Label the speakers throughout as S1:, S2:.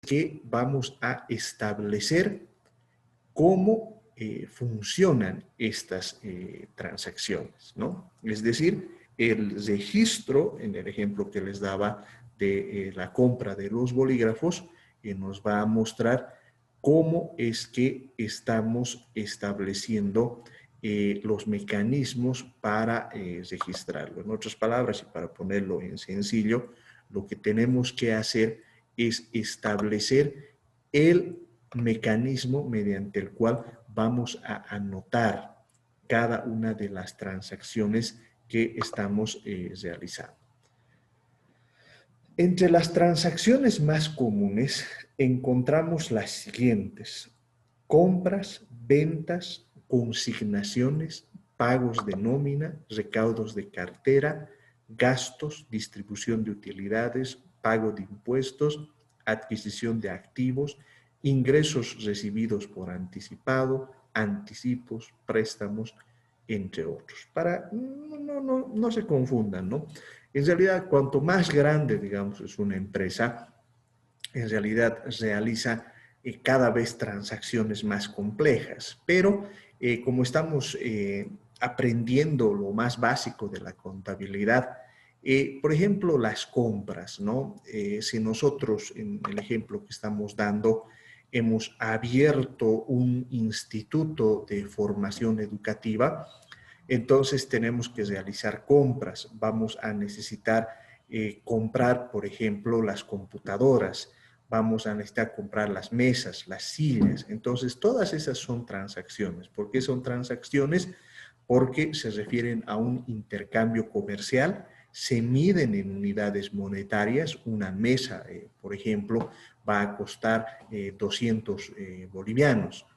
S1: que vamos a establecer cómo funcionan estas transacciones, ¿no? Es decir, el registro, en el ejemplo que les daba de la compra de los bolígrafos, nos va a mostrar cómo es que estamos estableciendo los mecanismos para registrarlo. En otras palabras, y para ponerlo en sencillo, lo que tenemos que hacer es establecer el mecanismo mediante el cual vamos a anotar cada una de las transacciones que estamos realizando. Entre las transacciones más comunes encontramos las siguientes: compras, ventas, consignaciones, pagos de nómina, recaudos de cartera, gastos, distribución de utilidades, pago de impuestos, adquisición de activos, ingresos recibidos por anticipado, anticipos, préstamos, entre otros. Para no se confundan, ¿no? En realidad, cuanto más grande, digamos, es una empresa, en realidad realiza cada vez transacciones más complejas. Pero como estamos aprendiendo lo más básico de la contabilidad, por ejemplo, las compras, ¿no? Si nosotros, en el ejemplo que estamos dando, hemos abierto un instituto de formación educativa, entonces tenemos que realizar compras. Vamos a necesitar comprar, por ejemplo, las computadoras. Vamos a necesitar comprar las mesas, las sillas. Entonces, todas esas son transacciones. ¿Por qué son transacciones? Porque se refieren a un intercambio comercial, se miden en unidades monetarias. Una mesa, por ejemplo, va a costar 200 bolivianos.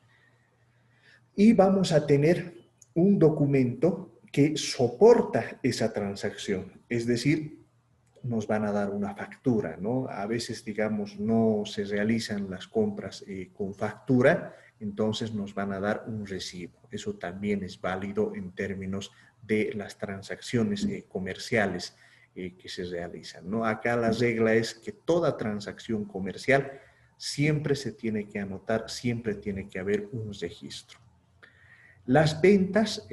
S1: Y vamos a tener un documento que soporta esa transacción, es decir, nos van a dar una factura, ¿no? A veces, digamos, no se realizan las compras con factura, entonces nos van a dar un recibo. Eso también es válido en términos de las transacciones comerciales que se realizan, ¿no? Acá la regla es que toda transacción comercial siempre se tiene que anotar, siempre tiene que haber un registro. Las ventas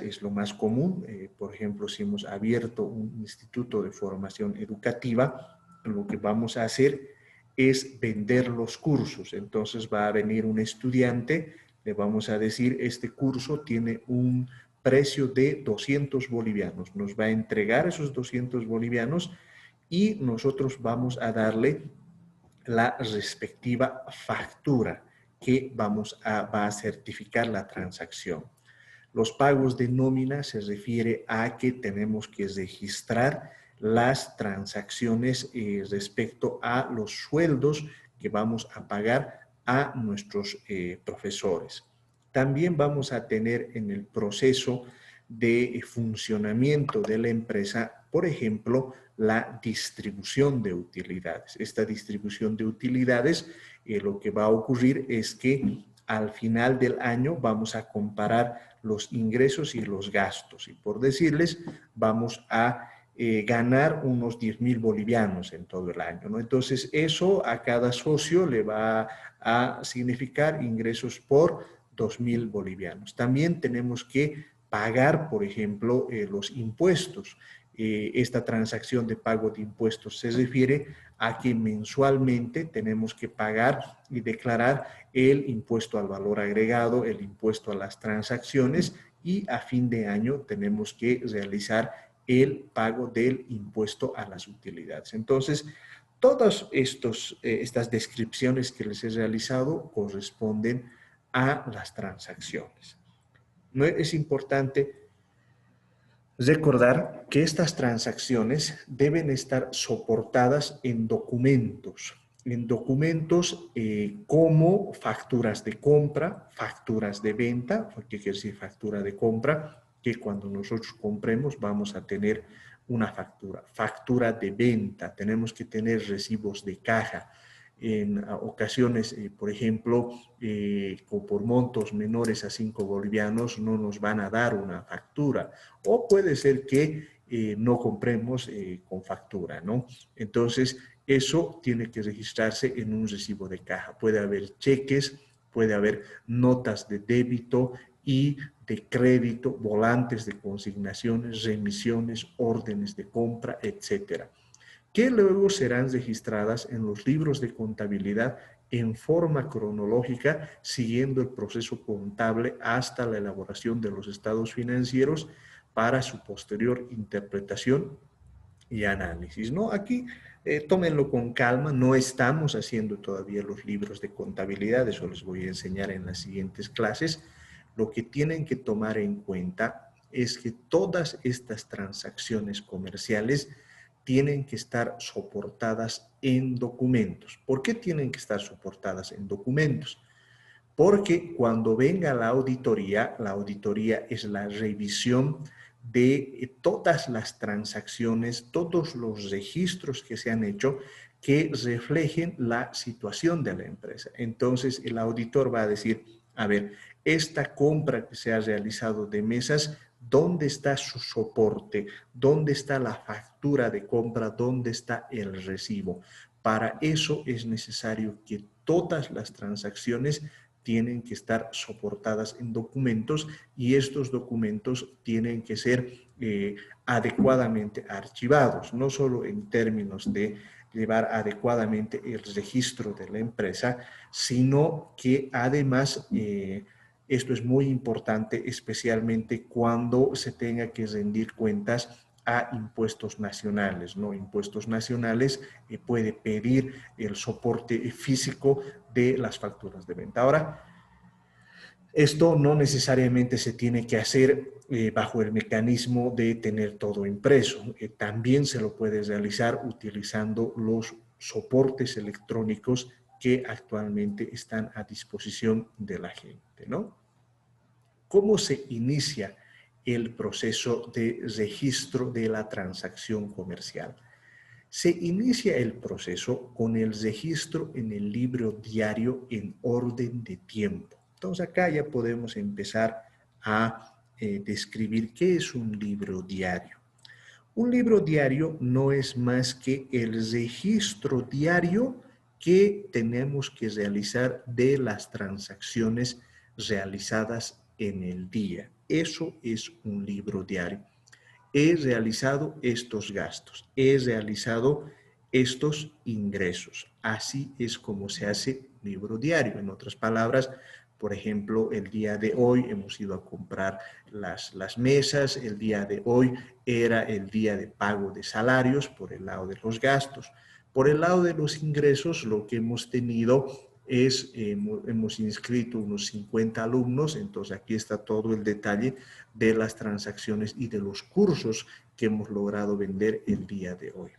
S1: es lo más común. Por ejemplo, si hemos abierto un instituto de formación educativa, lo que vamos a hacer es vender los cursos. Entonces va a venir un estudiante, le vamos a decir, este curso tiene un precio de 200 bolivianos. Nos va a entregar esos 200 bolivianos y nosotros vamos a darle la respectiva factura que va a certificar la transacción. Los pagos de nómina se refiere a que tenemos que registrar las transacciones respecto a los sueldos que vamos a pagar a nuestros profesores. También vamos a tener en el proceso de funcionamiento de la empresa, por ejemplo, la distribución de utilidades. Esta distribución de utilidades, lo que va a ocurrir es que al final del año vamos a comparar los ingresos y los gastos. Y por decirles, vamos a ganar unos 10.000 bolivianos en todo el año, ¿no? Entonces, eso a cada socio le va a significar ingresos por 2.000 bolivianos. También tenemos que pagar, por ejemplo, los impuestos. Esta transacción de pago de impuestos se refiere a que mensualmente tenemos que pagar y declarar el impuesto al valor agregado, el impuesto a las transacciones, y a fin de año tenemos que realizar el pago del impuesto a las utilidades. Entonces, todas estas descripciones que les he realizado corresponden a las transacciones. No es importante recordar que estas transacciones deben estar soportadas en documentos como facturas de compra, facturas de venta. ¿Qué quiere decir factura de compra? Que cuando nosotros compremos vamos a tener una factura. Factura de venta, tenemos que tener recibos de caja. En ocasiones, por ejemplo, por montos menores a 5 bolivianos no nos van a dar una factura, o puede ser que no compremos con factura, ¿no? Entonces, eso tiene que registrarse en un recibo de caja. Puede haber cheques, puede haber notas de débito y de crédito, volantes de consignaciones, remisiones, órdenes de compra, etcétera, que luego serán registradas en los libros de contabilidad en forma cronológica, siguiendo el proceso contable hasta la elaboración de los estados financieros para su posterior interpretación y análisis, ¿no? Aquí tómenlo con calma, no estamos haciendo todavía los libros de contabilidad, eso les voy a enseñar en las siguientes clases. Lo que tienen que tomar en cuenta es que todas estas transacciones comerciales tienen que estar soportadas en documentos. ¿Por qué tienen que estar soportadas en documentos? Porque cuando venga la auditoría es la revisión de todas las transacciones, todos los registros que se han hecho que reflejen la situación de la empresa. Entonces, el auditor va a decir, a ver, esta compra que se ha realizado de mesas, ¿dónde está su soporte? ¿Dónde está la factura de compra? ¿Dónde está el recibo? Para eso es necesario que todas las transacciones tienen que estar soportadas en documentos y estos documentos tienen que ser adecuadamente archivados, no solo en términos de llevar adecuadamente el registro de la empresa, sino que además esto es muy importante, especialmente cuando se tenga que rendir cuentas a impuestos nacionales, ¿no? Impuestos nacionales puede pedir el soporte físico de las facturas de venta. Ahora, esto no necesariamente se tiene que hacer bajo el mecanismo de tener todo impreso. También se lo puede realizar utilizando los soportes electrónicos que actualmente están a disposición de la gente, ¿no? ¿Cómo se inicia el proceso de registro de la transacción comercial? Se inicia el proceso con el registro en el libro diario en orden de tiempo. Entonces acá ya podemos empezar a describir qué es un libro diario. Un libro diario no es más que el registro diario que tenemos que realizar de las transacciones realizadas en el día. Eso es un libro diario. He realizado estos gastos, he realizado estos ingresos. Así es como se hace libro diario. En otras palabras, por ejemplo, el día de hoy hemos ido a comprar las mesas, el día de hoy era el día de pago de salarios por el lado de los gastos. Por el lado de los ingresos, lo que hemos tenido es, hemos inscrito unos 50 alumnos, entonces aquí está todo el detalle de las transacciones y de los cursos que hemos logrado vender el día de hoy.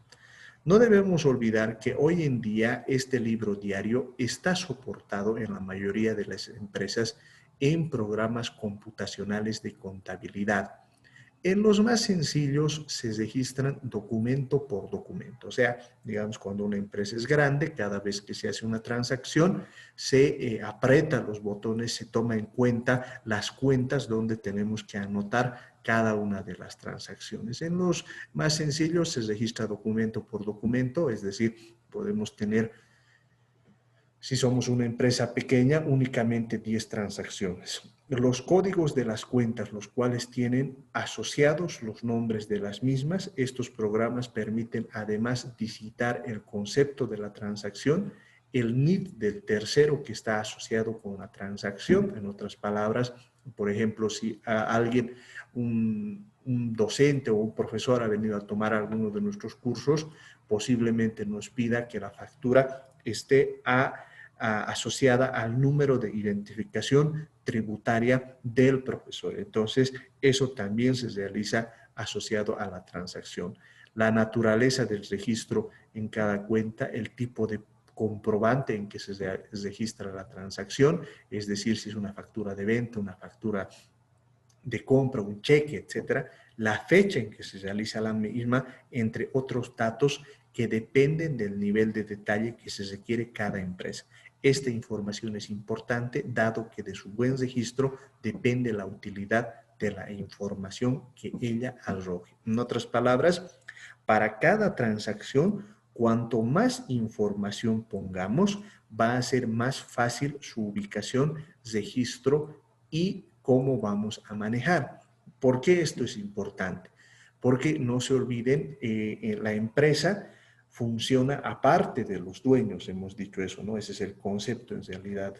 S1: No debemos olvidar que hoy en día este libro diario está soportado en la mayoría de las empresas en programas computacionales de contabilidad. En los más sencillos se registran documento por documento. O sea, digamos, cuando una empresa es grande, cada vez que se hace una transacción, se aprieta los botones, se toma en cuenta las cuentas donde tenemos que anotar cada una de las transacciones. En los más sencillos se registra documento por documento, es decir, podemos tener, si somos una empresa pequeña, únicamente 10 transacciones. Los códigos de las cuentas, los cuales tienen asociados los nombres de las mismas, estos programas permiten además digitar el concepto de la transacción, el NID del tercero que está asociado con la transacción. En otras palabras, por ejemplo, si a alguien, un docente o un profesor ha venido a tomar alguno de nuestros cursos, posiblemente nos pida que la factura esté asociada al número de identificación tributaria del profesor. Entonces, eso también se realiza asociado a la transacción. La naturaleza del registro en cada cuenta, el tipo de comprobante en que se registra la transacción, es decir, si es una factura de venta, una factura de compra, un cheque, etcétera, la fecha en que se realiza la misma, entre otros datos que dependen del nivel de detalle que se requiere cada empresa. Esta información es importante dado que de su buen registro depende la utilidad de la información que ella arroje. En otras palabras, para cada transacción Cuanto más información pongamos, va a ser más fácil su ubicación, registro y cómo vamos a manejar. ¿Por qué esto es importante? Porque no se olviden, la empresa funciona aparte de los dueños, hemos dicho eso, ¿no? Ese es el concepto en realidad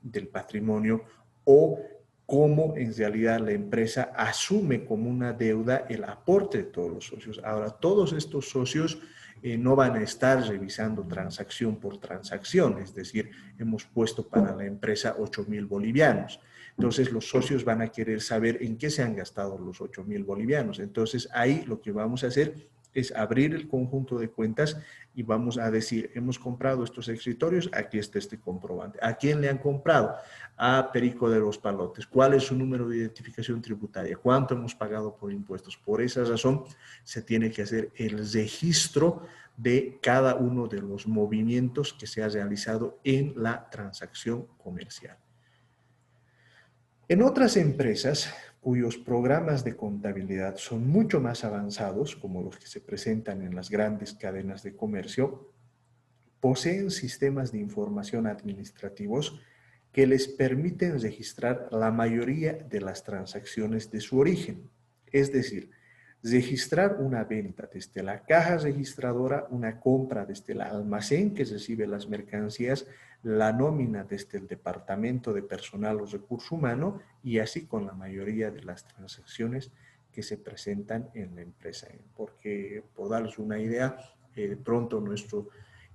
S1: del patrimonio, o cómo en realidad la empresa asume como una deuda el aporte de todos los socios. Ahora, todos estos socios no van a estar revisando transacción por transacción, es decir, hemos puesto para la empresa 8.000 bolivianos. Entonces los socios van a querer saber en qué se han gastado los 8.000 bolivianos. Entonces ahí lo que vamos a hacer es abrir el conjunto de cuentas y vamos a decir, hemos comprado estos escritorios, aquí está este comprobante. ¿A quién le han comprado? A Perico de los Palotes. ¿Cuál es su número de identificación tributaria? ¿Cuánto hemos pagado por impuestos? Por esa razón se tiene que hacer el registro de cada uno de los movimientos que se ha realizado en la transacción comercial. En otras empresas cuyos programas de contabilidad son mucho más avanzados, como los que se presentan en las grandes cadenas de comercio, poseen sistemas de información administrativos que les permiten registrar la mayoría de las transacciones de su origen. Es decir, registrar una venta desde la caja registradora, una compra desde el almacén que recibe las mercancías, la nómina desde el departamento de personal o recurso humano, y así con la mayoría de las transacciones que se presentan en la empresa. Porque, por darles una idea, de pronto nuestro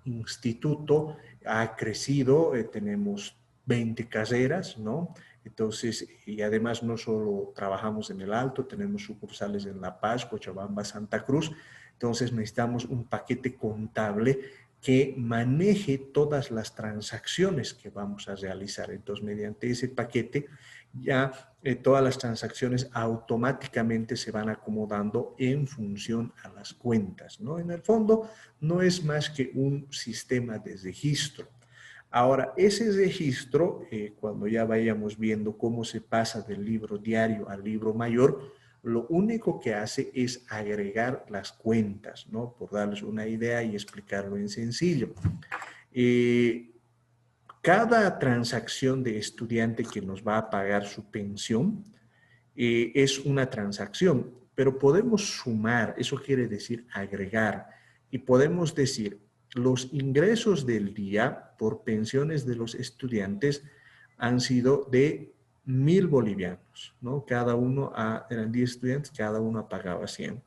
S1: instituto ha crecido, tenemos 20 carreras, ¿no? Entonces, y además no solo trabajamos en el Alto, tenemos sucursales en La Paz, Cochabamba, Santa Cruz. Entonces necesitamos un paquete contable que maneje todas las transacciones que vamos a realizar. Entonces, mediante ese paquete, ya todas las transacciones automáticamente se van acomodando en función a las cuentas, ¿no? En el fondo, no es más que un sistema de registro. Ahora, ese registro, cuando ya vayamos viendo cómo se pasa del libro diario al libro mayor, lo único que hace es agregar las cuentas, ¿no? Por darles una idea y explicarlo en sencillo. Cada transacción de estudiante que nos va a pagar su pensión es una transacción, pero podemos sumar, eso quiere decir agregar, y podemos decir los ingresos del día por pensiones de los estudiantes han sido de 1.000 bolivianos, ¿no? Cada uno, eran 10 estudiantes, cada uno pagaba 100.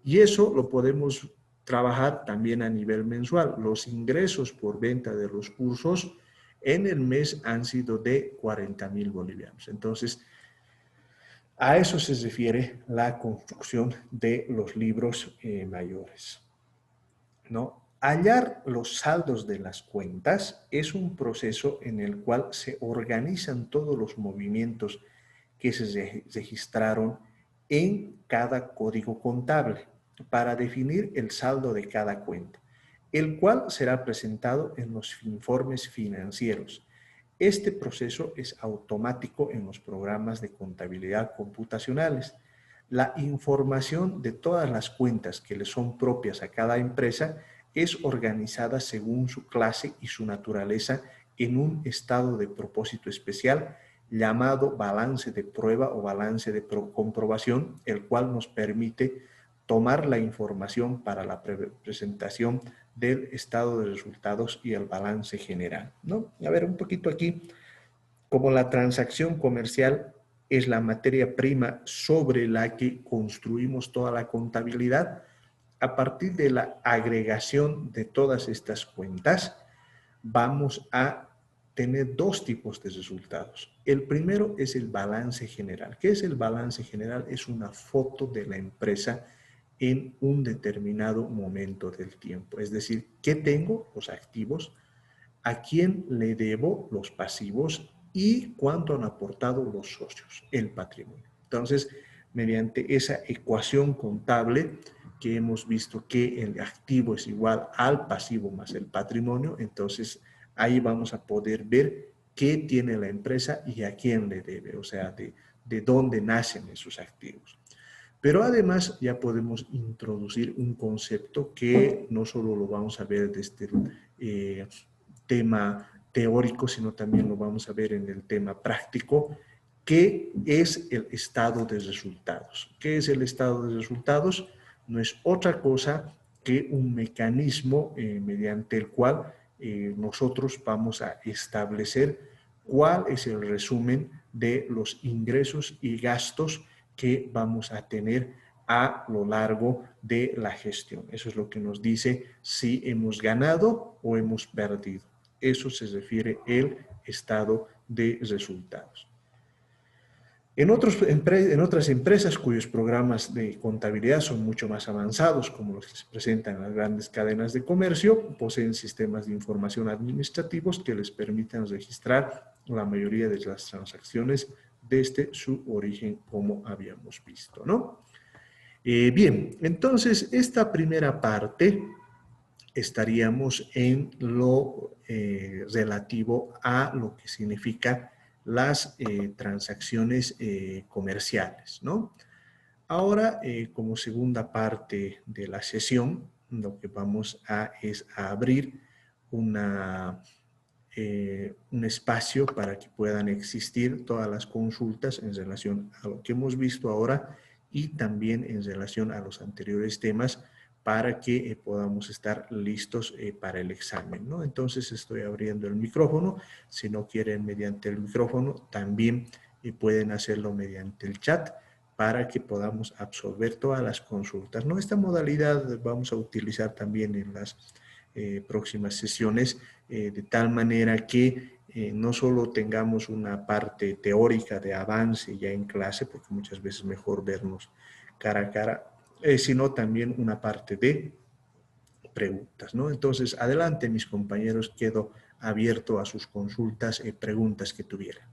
S1: Y eso lo podemos trabajar también a nivel mensual. Los ingresos por venta de los cursos en el mes han sido de 40.000 bolivianos. Entonces, a eso se refiere la construcción de los libros mayores, ¿no? Hallar los saldos de las cuentas es un proceso en el cual se organizan todos los movimientos que se registraron en cada código contable para definir el saldo de cada cuenta, el cual será presentado en los informes financieros. Este proceso es automático en los programas de contabilidad computacionales. La información de todas las cuentas que le son propias a cada empresa es organizada según su clase y su naturaleza en un estado de propósito especial llamado balance de prueba o balance de comprobación, el cual nos permite tomar la información para la presentación del estado de resultados y el balance general, ¿no? A ver, un poquito aquí, como la transacción comercial es la materia prima sobre la que construimos toda la contabilidad, a partir de la agregación de todas estas cuentas, vamos a tener dos tipos de resultados. El primero es el balance general. ¿Qué es el balance general? Es una foto de la empresa en un determinado momento del tiempo. Es decir, ¿qué tengo? Los activos, a quién le debo los pasivos y cuánto han aportado los socios, el patrimonio. Entonces, mediante esa ecuación contable que hemos visto que el activo es igual al pasivo más el patrimonio, entonces ahí vamos a poder ver qué tiene la empresa y a quién le debe, o sea, de dónde nacen esos activos. Pero además ya podemos introducir un concepto que no solo lo vamos a ver desde el tema teórico, sino también lo vamos a ver en el tema práctico, que es el estado de resultados. ¿Qué es el estado de resultados? No es otra cosa que un mecanismo mediante el cual nosotros vamos a establecer cuál es el resumen de los ingresos y gastos que vamos a tener a lo largo de la gestión. Eso es lo que nos dice si hemos ganado o hemos perdido. Eso se refiere el estado de resultados. En otras empresas cuyos programas de contabilidad son mucho más avanzados, como los que se presentan en las grandes cadenas de comercio, poseen sistemas de información administrativos que les permitan registrar la mayoría de las transacciones desde su origen, como habíamos visto, ¿no? Bien, entonces esta primera parte estaríamos en lo relativo a lo que significa las transacciones comerciales, ¿no? Ahora, como segunda parte de la sesión, lo que vamos a es a abrir un espacio para que puedan existir todas las consultas en relación a lo que hemos visto ahora y también en relación a los anteriores temas para que podamos estar listos para el examen, ¿no? Entonces estoy abriendo el micrófono. Si no quieren mediante el micrófono, también pueden hacerlo mediante el chat para que podamos absorber todas las consultas, ¿no? Esta modalidad vamos a utilizar también en las próximas sesiones, de tal manera que no solo tengamos una parte teórica de avance ya en clase, porque muchas veces es mejor vernos cara a cara, sino también una parte de preguntas, ¿no? Entonces, adelante mis compañeros, quedo abierto a sus consultas y preguntas que tuvieran.